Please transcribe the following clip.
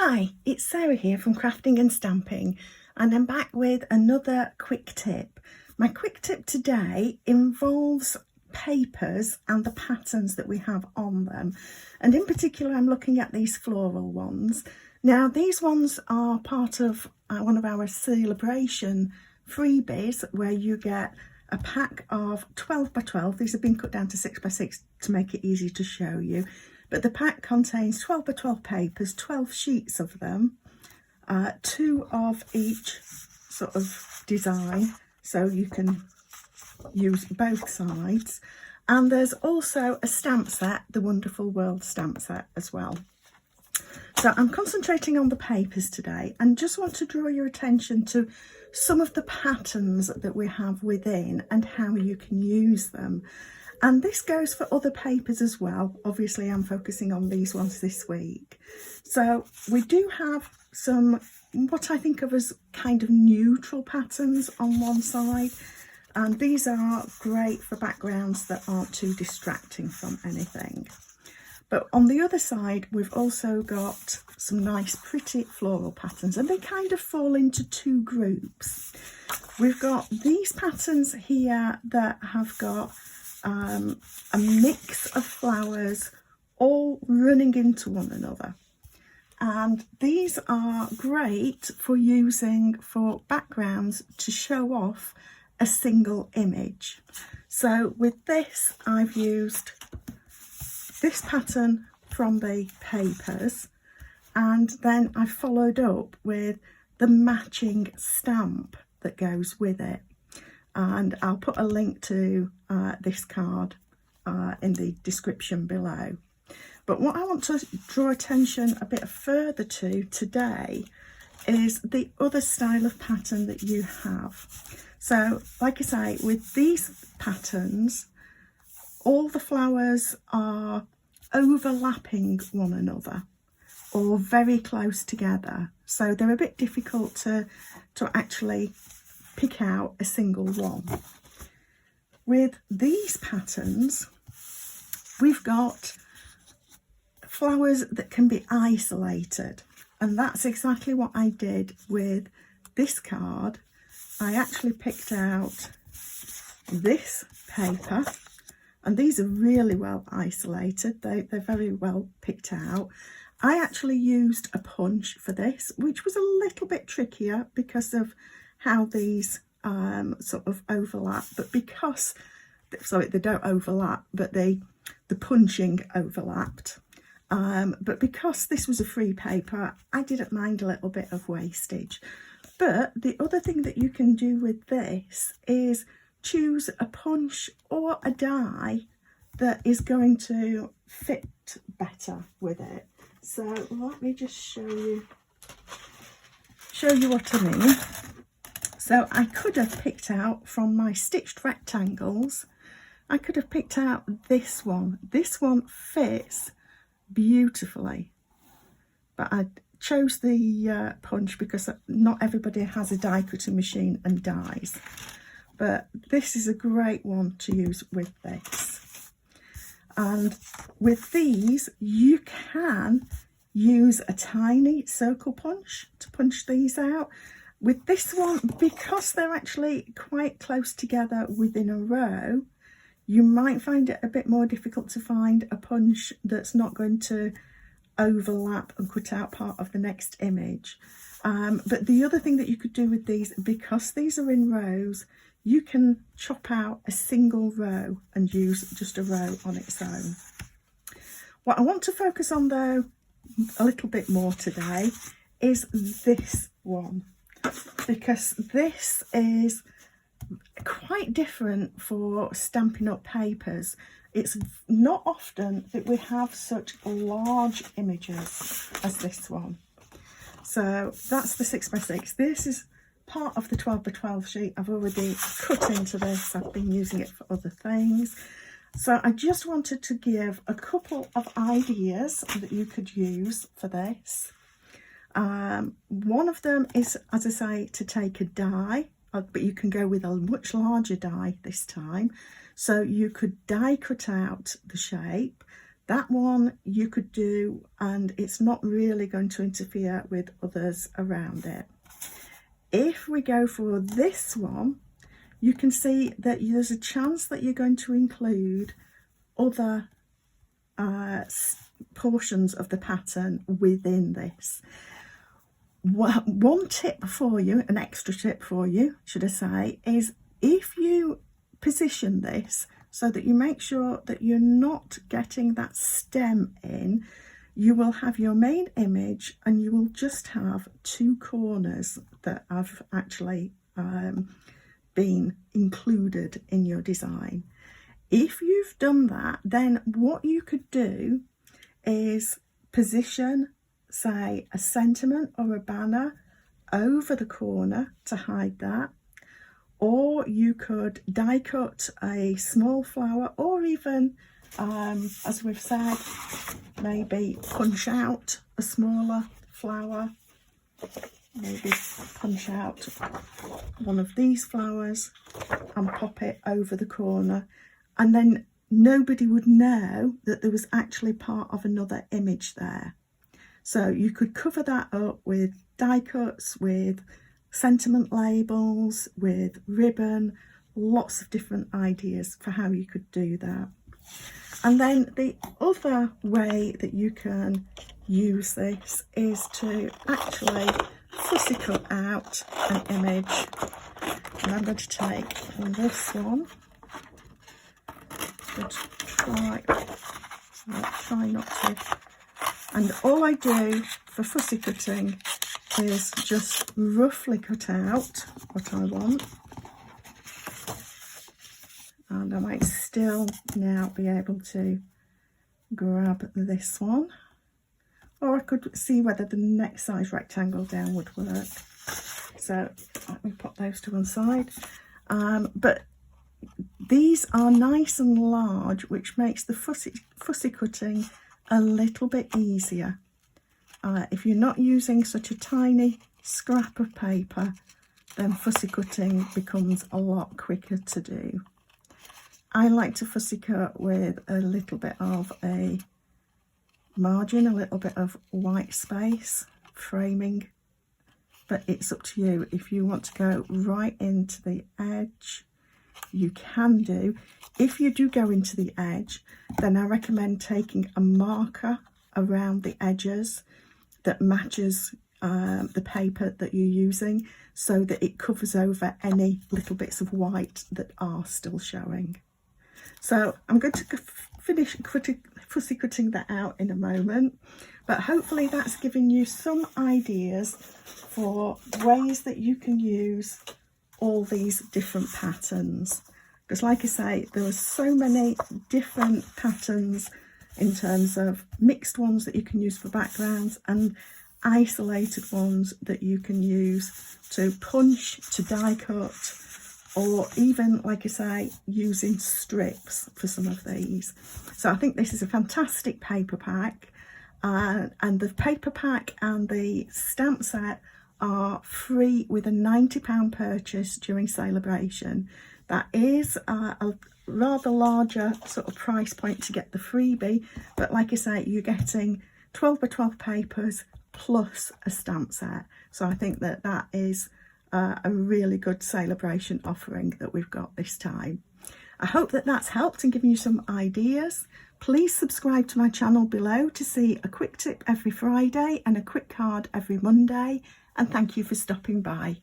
Hi, it's Sarah here from Crafting and Stamping, and I'm back with another quick tip. My quick tip today involves papers and the patterns that we have on them, and in particular I'm looking at these floral ones. Now these ones are part of one of our celebration freebies where you get a pack of 12 by 12. These have been cut down to 6 by 6 to make it easy to show you. But the pack contains 12 by 12 papers, 12 sheets of them, 2 of each sort of design, so you can use both sides. And there's also a stamp set, the Wonderful World stamp set as well. So I'm concentrating on the papers today and just want to draw your attention to some of the patterns that we have within and how you can use them. And this goes for other papers as well. Obviously, I'm focusing on these ones this week. So we do have some, what I think of as kind of neutral patterns on one side. And these are great for backgrounds that aren't too distracting from anything. But on the other side, we've also got some nice, pretty floral patterns. And they kind of fall into two groups. We've got these patterns here that have got a mix of flowers all running into one another, and these are great for using for backgrounds to show off a single image. So with this I've used this pattern from the papers, and then I followed up with the matching stamp that goes with it. And I'll put a link to this card in the description below. But what I want to draw attention a bit further to today is the other style of pattern that you have. So like I say, with these patterns, all the flowers are overlapping one another or very close together. So they're a bit difficult to actually pick out a single one. With these patterns, we've got flowers that can be isolated, and that's exactly what I did with this card. I actually picked out this paper, and these are really well isolated. They're very well picked out. I actually used a punch for this, which was a little bit trickier because of how these sort of overlap, but because, sorry, they don't overlap, but the punching overlapped. But because this was a free paper, I didn't mind a little bit of wastage. But the other thing that you can do with this is choose a punch or a die that is going to fit better with it. So let me just show you what I mean. So I could have picked out from my stitched rectangles, I could have picked out this one. This one fits beautifully, but I chose the punch because not everybody has a die cutting machine and dies. But this is a great one to use with this. And with these, you can use a tiny circle punch to punch these out. With this one, because they're actually quite close together within a row, you might find it a bit more difficult to find a punch that's not going to overlap and cut out part of the next image. But the other thing that you could do with these, because these are in rows, you can chop out a single row and use just a row on its own. What I want to focus on though a little bit more today is this one, because this is quite different for Stampin' Up papers. It's not often that we have such large images as this one. So that's the 6 by 6. This is part of the 12 by 12 sheet. I've already cut into this. I've been using it for other things. So I just wanted to give a couple of ideas that you could use for this. One of them is, as I say, to take a die, but you can go with a much larger die this time. So you could die cut out the shape, That one you could do, and it's not really going to interfere with others around it. If we go for this one, you can see that there's a chance that you're going to include other portions of the pattern within this. One tip for you, an extra tip for you, should I say, is if you position this so that you make sure that you're not getting that stem in, you will have your main image and you will just have two corners that have actually been included in your design. If you've done that, then what you could do is position, say, a sentiment or a banner over the corner to hide that, or you could die cut a small flower, or even, as we've said, maybe punch out a smaller flower, maybe punch out one of these flowers and pop it over the corner, and then nobody would know that there was actually part of another image there. So you could cover that up with die cuts, with sentiment labels, with ribbon, lots of different ideas for how you could do that. And then the other way that you can use this is to actually fussy cut out an image. And I'm going to take this one. Try not to. And all I do for fussy cutting is just roughly cut out what I want. And I might still now be able to grab this one. Or I could see whether the next size rectangle down would work. So let me pop those to one side. But these are nice and large, which makes the fussy cutting a little bit easier. If you're not using such a tiny scrap of paper, then fussy cutting becomes a lot quicker to do. I like to fussy cut with a little bit of a margin, a little bit of white space, framing, but it's up to you. If you want to go right into the edge, you can do. If you do go into the edge, then I recommend taking a marker around the edges that matches the paper that you're using, so that it covers over any little bits of white that are still showing. So I'm going to finish fussy cutting that out in a moment, but hopefully that's given you some ideas for ways that you can use all these different patterns. Because like I say, there are so many different patterns in terms of mixed ones that you can use for backgrounds and isolated ones that you can use to punch, to die cut, or even, like I say, using strips for some of these. So I think this is a fantastic paper pack, and the paper pack and the stamp set are free with a £90 purchase during celebration. That is a rather larger sort of price point to get the freebie, but like I say, you're getting 12 by 12 papers plus a stamp set. So I think that that is a really good celebration offering that we've got this time. I hope that that's helped and given you some ideas. Please subscribe to my channel below to see a quick tip every Friday and a quick card every Monday. And thank you for stopping by.